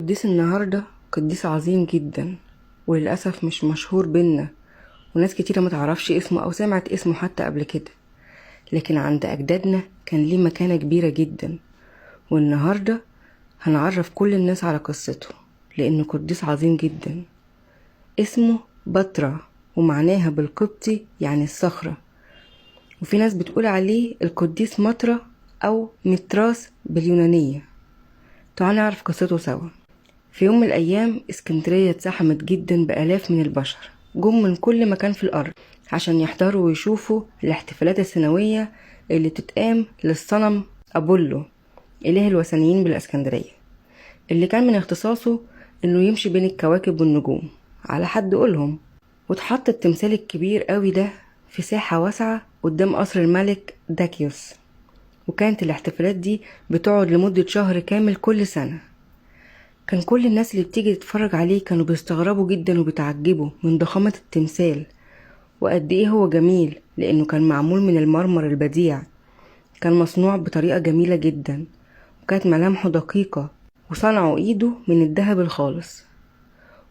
قديس النهاردة قديس عظيم جدا، وللأسف مش مشهور بينا، وناس كتيرة متعرفش اسمه أو سمعت اسمه حتى قبل كده. لكن عند أجدادنا كان ليه مكانة كبيرة جدا، والنهاردة هنعرف كل الناس على قصته لأنه قديس عظيم جدا. اسمه بطرة، ومعناها بالقبطي يعني الصخرة، وفي ناس بتقول عليه القديس مطرة أو متراس باليونانية. تعالوا نعرف قصته سوا. في يوم من الأيام اسكندرية اتزحمت جدا بآلاف من البشر، جم من كل مكان في الأرض عشان يحضروا ويشوفوا الاحتفالات السنوية اللي بتتقام للصنم أبولو، إله الوثنيين بالإسكندرية، اللي كان من اختصاصه إنه يمشي بين الكواكب والنجوم على حد قولهم. واتحط التمثال الكبير قوي ده في ساحة واسعة قدام قصر الملك داكيوس، وكانت الاحتفالات دي بتقعد لمدة شهر كامل كل سنة. كان كل الناس اللي بتيجي تتفرج عليه كانوا بيستغربوا جدا وبيتعجبوا من ضخامة التمثال وقد ايه هو جميل، لانه كان معمول من المرمر البديع، كان مصنوع بطريقة جميلة جدا، وكانت ملامحه دقيقة، وصنعوا ايده من الذهب الخالص.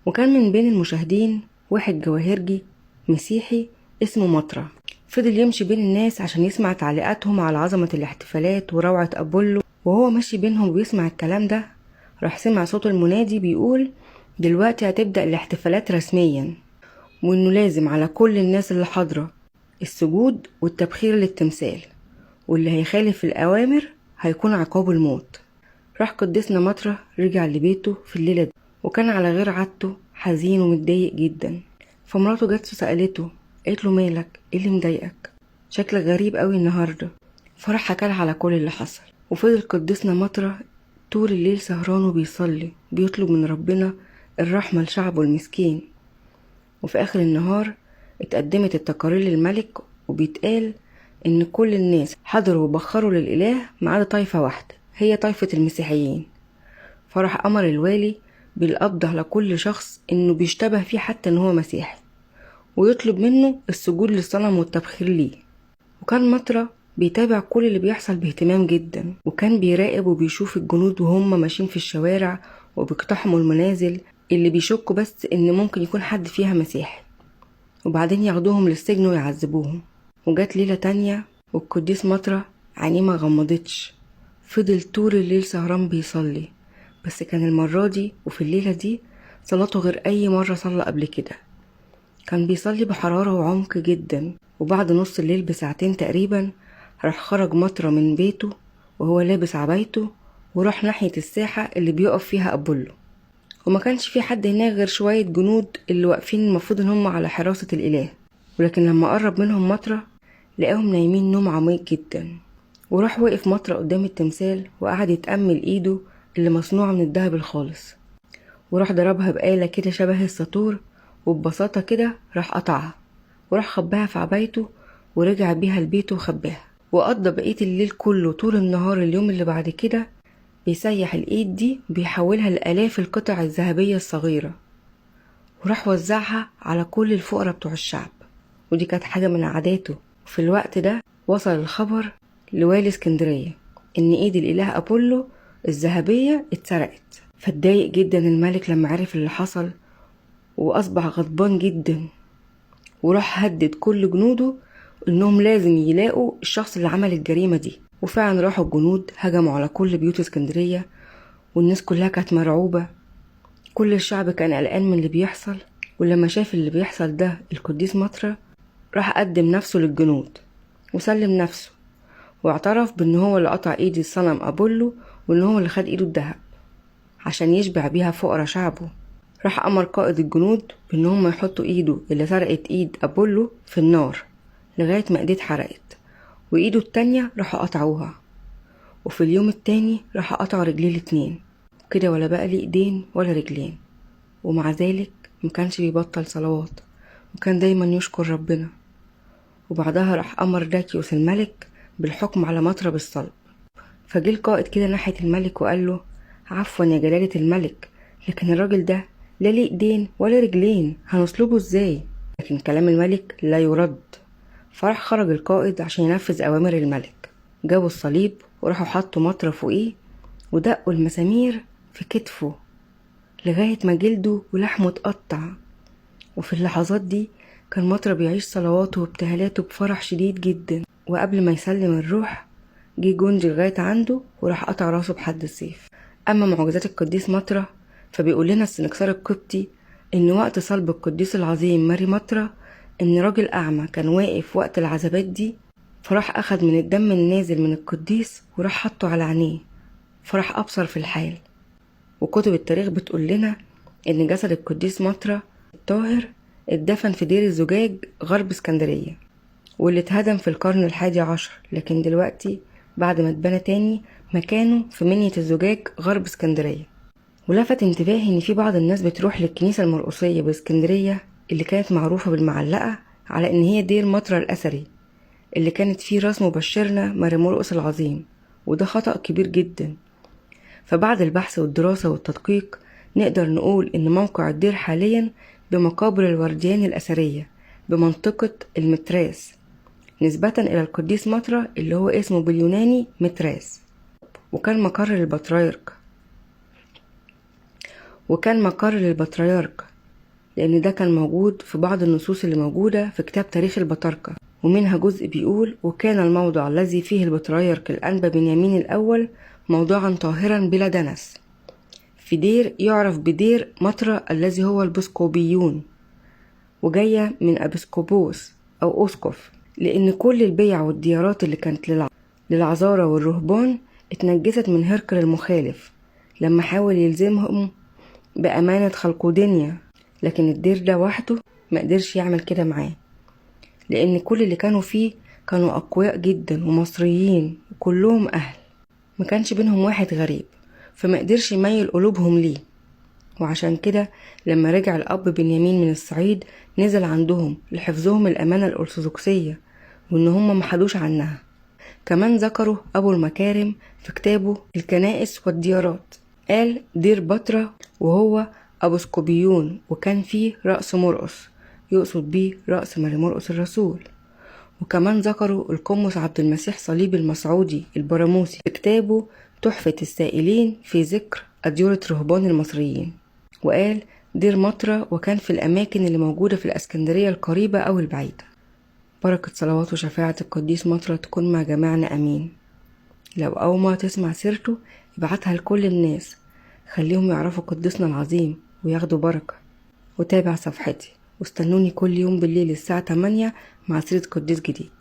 وكان من بين المشاهدين واحد جواهرجي مسيحي اسمه مطرة، فضل يمشي بين الناس عشان يسمع تعليقاتهم على عظمة الاحتفالات وروعة أبولو. وهو ماشي بينهم وبيسمع الكلام ده، راح سمع صوت المنادي بيقول دلوقتي هتبدأ الاحتفالات رسميا، وانه لازم على كل الناس اللي حاضرة السجود والتبخير للتمثال، واللي هيخالف الأوامر هيكون عقابه الموت. راح قديسنا مطرة رجع لبيته في الليلة دي، وكان على غير عادته حزين ومتضايق جدا. فمراته جت وسألته، قالت له مالك، ايه اللي مضايقك؟ شكلك غريب قوي النهارده. فراح حكالها على كل اللي حصل. وفضل قديسنا مطرة طول الليل سهران وبيصلي، بيطلب من ربنا الرحمة لشعبه المسكين. وفي آخر النهار اتقدمت التقارير للملك، وبيتقال إن كل الناس حضروا وبخروا للإله ما عدا طائفة واحدة، هي طائفة المسيحيين. فراح أمر الوالي بالقبض على كل شخص إنه بيشتبه فيه حتى إن هو مسيحي، ويطلب منه السجود للصنم والتبخير ليه. وكان مطرة بيتابع كل اللي بيحصل باهتمام جدا، وكان بيراقب وبيشوف الجنود وهم ماشيين في الشوارع وبيقتحموا المنازل اللي بيشكوا بس ان ممكن يكون حد فيها مسيحي، وبعدين ياخدوهم للسجن ويعذبوهم. وجات ليلة تانية والقديس مطرة عينيه ما غمضتش، فضل طول الليل سهران بيصلي، بس كان المرة دي وفي الليلة دي صلاته غير اي مرة صلى قبل كده. كان بيصلي بحرارة وعمق جدا، وبعد نص الليل بساعتين تقريبا راح خرج مطرة من بيته وهو لابس عبايته، وراح ناحية الساحة اللي بيقف فيها أبولو. وما كانش في حد هناك غير شوية جنود اللي واقفين المفروض ان هم على حراسة الإله، ولكن لما قرب منهم مطرة لقاهم نايمين نوم عميق جدا. وراح وقف مطرة قدام التمثال وقعد يتأمل ايده اللي مصنوعة من الدهب الخالص، وراح ضربها بآلة كده شبه الساطور، وببساطة كده راح قطعها وراح خباها في عبايته ورجع بيها لبيته وخباها. وقضى بقية الليل كله طول النهار اليوم اللي بعد كده بيسيح الإيد دي وبيحولها لآلاف القطع الذهبية الصغيرة، وراح وزعها على كل الفقراء بتوع الشعب، ودي كانت حاجة من عاداته. وفي الوقت ده وصل الخبر لوالي اسكندرية إن إيد الإله أبولو الذهبية اتسرقت. فاتضايق جدا الملك لما عرف اللي حصل، وأصبح غضبان جدا، وراح هدد كل جنوده إنهم لازم يلاقوا الشخص اللي عمل الجريمة دي. وفعلا راحوا الجنود هجموا على كل بيوت اسكندرية، والناس كلها كانت مرعوبة، كل الشعب كان قلقان من اللي بيحصل. ولما شاف اللي بيحصل ده القديس مطرة راح قدم نفسه للجنود وسلم نفسه، واعترف بان هو اللي قطع ايد الصنم أبولو، وان هو اللي خد ايده الدهب عشان يشبع بيها فقراء شعبه. راح امر قائد الجنود بان هم يحطوا ايده اللي سرقت ايد أبولو في النار لغاية ما ايديه اتحرقت، وايده التانية راحوا قطعوها. وفي اليوم التاني راح قطعوا رجليه الاتنين كده، ولا بقى ليه ايدين ولا رجلين. ومع ذلك مكانش بيبطل صلوات، وكان دايما يشكر ربنا. وبعدها راح امر داكيوس الملك بالحكم على مطرة بالصلب. فجه القائد كده ناحية الملك وقال له عفوا يا جلالة الملك، لكن الراجل ده لا ليه ايدين ولا رجلين، هنصلبه ازاي؟ لكن كلام الملك لا يرد. فراح خرج القائد عشان ينفذ اوامر الملك، جابوا الصليب وراحوا حطوا مطرة فوقيه ودقوا المسامير في كتفه لغاية ما جلده ولحمه اتقطع. وفي اللحظات دي كان مطرة بيعيش صلواته وابتهالاته بفرح شديد جدا، وقبل ما يسلم الروح جه جندي لغاية عنده وراح قطع راسه بحد السيف. أما معجزات القديس مطرة فبيقول لنا السنكسار القبطي إن وقت صلب القديس العظيم ماري مطرة إن راجل أعمى كان واقف وقت العذابات دي، فراح أخد من الدم النازل من القديس وراح حطه على عينيه، فراح أبصر في الحال. وكتب التاريخ بتقول لنا إن جسد القديس مطرة الطاهر اتدفن في دير الزجاج غرب اسكندرية، واللي اتهدم في القرن 11، لكن دلوقتي بعد ما اتبنى تاني مكانه في منية الزجاج غرب اسكندرية. ولفت انتباهي ان في بعض الناس بتروح للكنيسة المرقسية باسكندرية اللي كانت معروفة بالمعلقة على ان هي دير مطرة الأثري اللي كانت فيه راس مبشرنا ماري مرقس العظيم، وده خطأ كبير جدا. فبعد البحث والدراسة والتدقيق نقدر نقول ان موقع الدير حاليا بمقابر الورديان الأثرية بمنطقة المتراس، نسبة إلى القديس مطرة اللي هو اسمه باليوناني متراس. وكان مقر للبطريرك لأن ده كان موجود في بعض النصوص اللي موجودة في كتاب تاريخ البطاركة، ومنها جزء بيقول: وكان الموضع الذي فيه البطريرك الأنبا بنيامين الأول موضوعا طاهرا بلا دنس، في دير يعرف بدير مطرة الذي هو البسكوبيون، وجاية من أبسكوبوس أو أسقف، لأن كل البيع والديارات اللي كانت للعذارى والرهبان اتنجست من هرقل المخالف لما حاول يلزمهم بأمانة خلقودينيا، لكن الدير ده وحده ما قدرش يعمل كده معاه، لأن كل اللي كانوا فيه كانوا أقوياء جدا ومصريين وكلهم أهل، ما كانش بينهم واحد غريب، فما قدرش يميل قلوبهم ليه. وعشان كده لما رجع الأب بنيامين من الصعيد نزل عندهم لحفظهم الأمانة الأرثوذكسية وإن هم محدوش عنها. كمان ذكروا أبو المكارم في كتابه الكنائس والديارات، قال دير بطرة وهو أبو سكوبيون، وكان فيه رأس مرقس يقصد بيه رأس ماري مرقس الرسول. وكمان ذكروا القمص عبد المسيح صليب المسعودي البراموسي في كتابه تحفة السائلين في ذكر أديرة رهبان المصريين، وقال دير مطرة وكان في الأماكن اللي موجودة في الأسكندرية القريبة أو البعيدة. بركة صلوات وشفاعة القديس مطرة تكون مع جميعنا أمين. لو أول ما تسمع سيرته ابعتها لكل الناس، خليهم يعرفوا قديسنا العظيم وياخدوا بركة. وتابع صفحتي واستنوني كل يوم بالليل الساعة 8 مع سيرة قديس جديد.